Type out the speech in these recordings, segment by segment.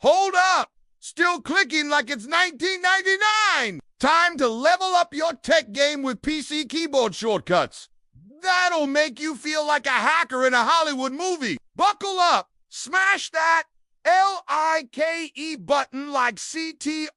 Hold up! Still clicking like it's 1999! Time to level up your tech game with PC keyboard shortcuts. That'll make you feel like a hacker in a Hollywood movie. Buckle up! Smash that LIKE button like CTRL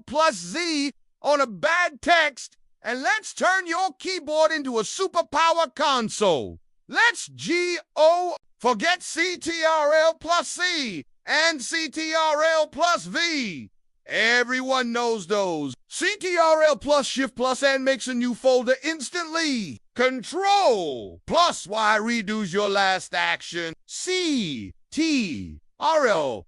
plus Z on a bad text, and let's turn your keyboard into a superpower console. Let's G-O, forget CTRL plus C and CTRL plus V. Everyone knows those. CTRL plus Shift plus N makes a new folder instantly. Control plus Y redos your last action. CTRL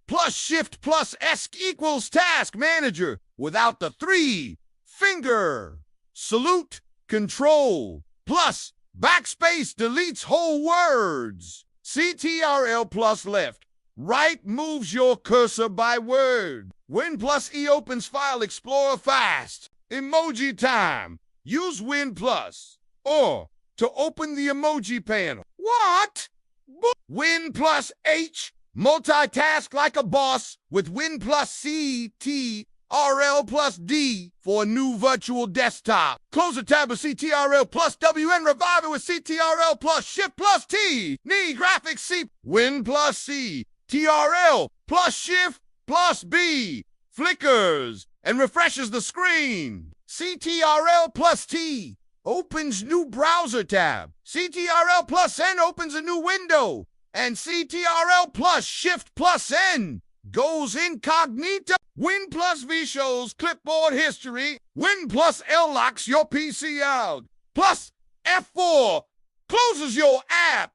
plus Shift plus S equals Task Manager without the 3-finger. Salute. Control plus backspace deletes whole words. CTRL plus left. Right moves your cursor by word. Win plus E opens File Explorer fast. Emoji time. Use Win plus. Or to open the emoji panel. What? Win plus H. Multitask like a boss with Win plus CTRL plus D for a new virtual desktop. Close a tab with CTRL plus W and revive it with CTRL plus Shift plus T. Need graphics C. Win plus C. TRL plus Shift plus B flickers and refreshes the screen. CTRL plus T opens new browser tab. CTRL plus N opens a new window. And CTRL plus Shift plus N goes incognito. Win plus V shows clipboard history. Win plus L locks your PC out. Plus F4 closes your app.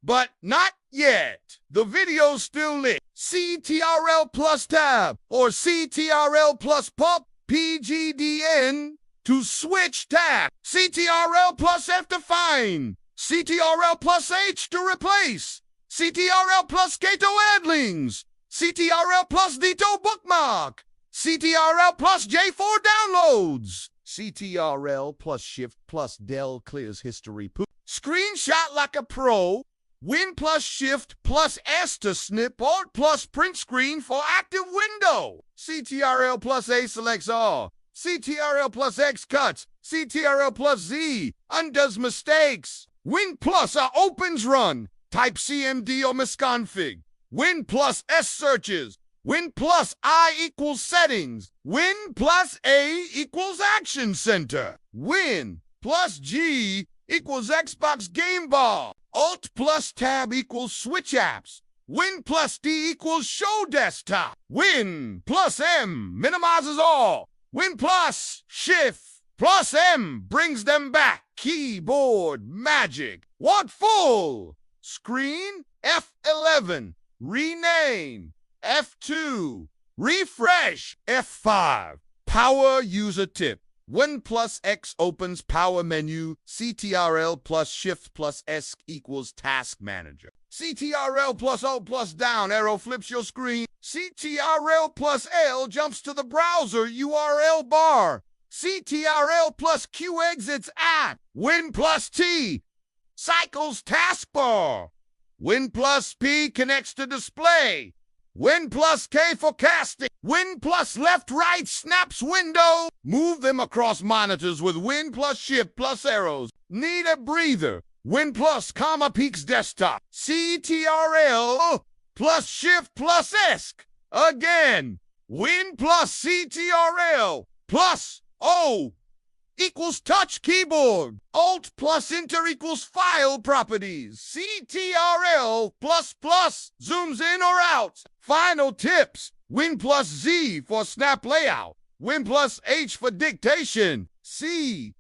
But not yet. The video's still lit. CTRL plus tab or CTRL plus pop PGDN to switch tab. CTRL plus F to find. CTRL plus H to replace. CTRL plus K to add links. CTRL plus D to bookmark. CTRL plus J for downloads. CTRL plus Shift plus Del clears history. Screenshot like a pro. Win plus Shift plus S to snip. Alt plus print screen for active window. CTRL plus A selects all. CTRL plus X cuts. CTRL plus Z undoes mistakes. Win plus A opens run. Type CMD or misconfig. Win plus S searches. Win plus I equals settings. Win plus A equals action center. Win plus G equals Xbox Game Bar. Alt plus Tab equals Switch apps. Win plus D equals Show Desktop. Win plus M minimizes all. Win plus Shift plus M brings them back. Keyboard magic. Want full screen? F11. Rename. F2. Refresh. F5. Power user tip. Win plus X opens power menu. CTRL plus Shift plus S equals Task Manager. CTRL plus O plus down arrow flips your screen. CTRL plus L jumps to the browser URL bar. CTRL plus Q exits app. Win plus T cycles taskbar. Win plus P connects to display. Win plus K for casting. Win plus left right snaps window. Move them across monitors with Win plus Shift plus arrows. Need a breather. Win plus comma peaks desktop. CTRL plus Shift plus ESC. Again. Win plus CTRL plus O equals touch keyboard. Alt plus Enter equals file properties. CTRL plus plus zooms in or out. Final tips. Win plus Z for snap layout. Win plus H for dictation. CTRL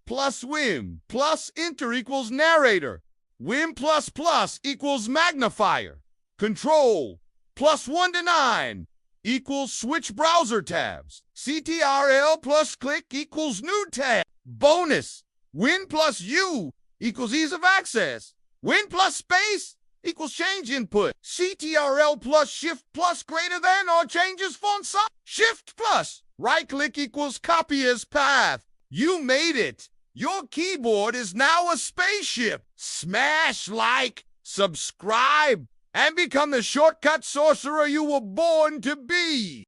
plus Win plus Enter equals narrator. Win plus plus equals magnifier. Control plus 1 to 9 equals switch browser tabs. CTRL plus click equals new tab. Bonus. Win plus U equals ease of access. Win plus space equals change input. CTRL plus Shift plus greater than or changes font size. Shift plus right click equals copy as path. You made it. Your keyboard is now a spaceship. Smash like, subscribe, and become the shortcut sorcerer you were born to be.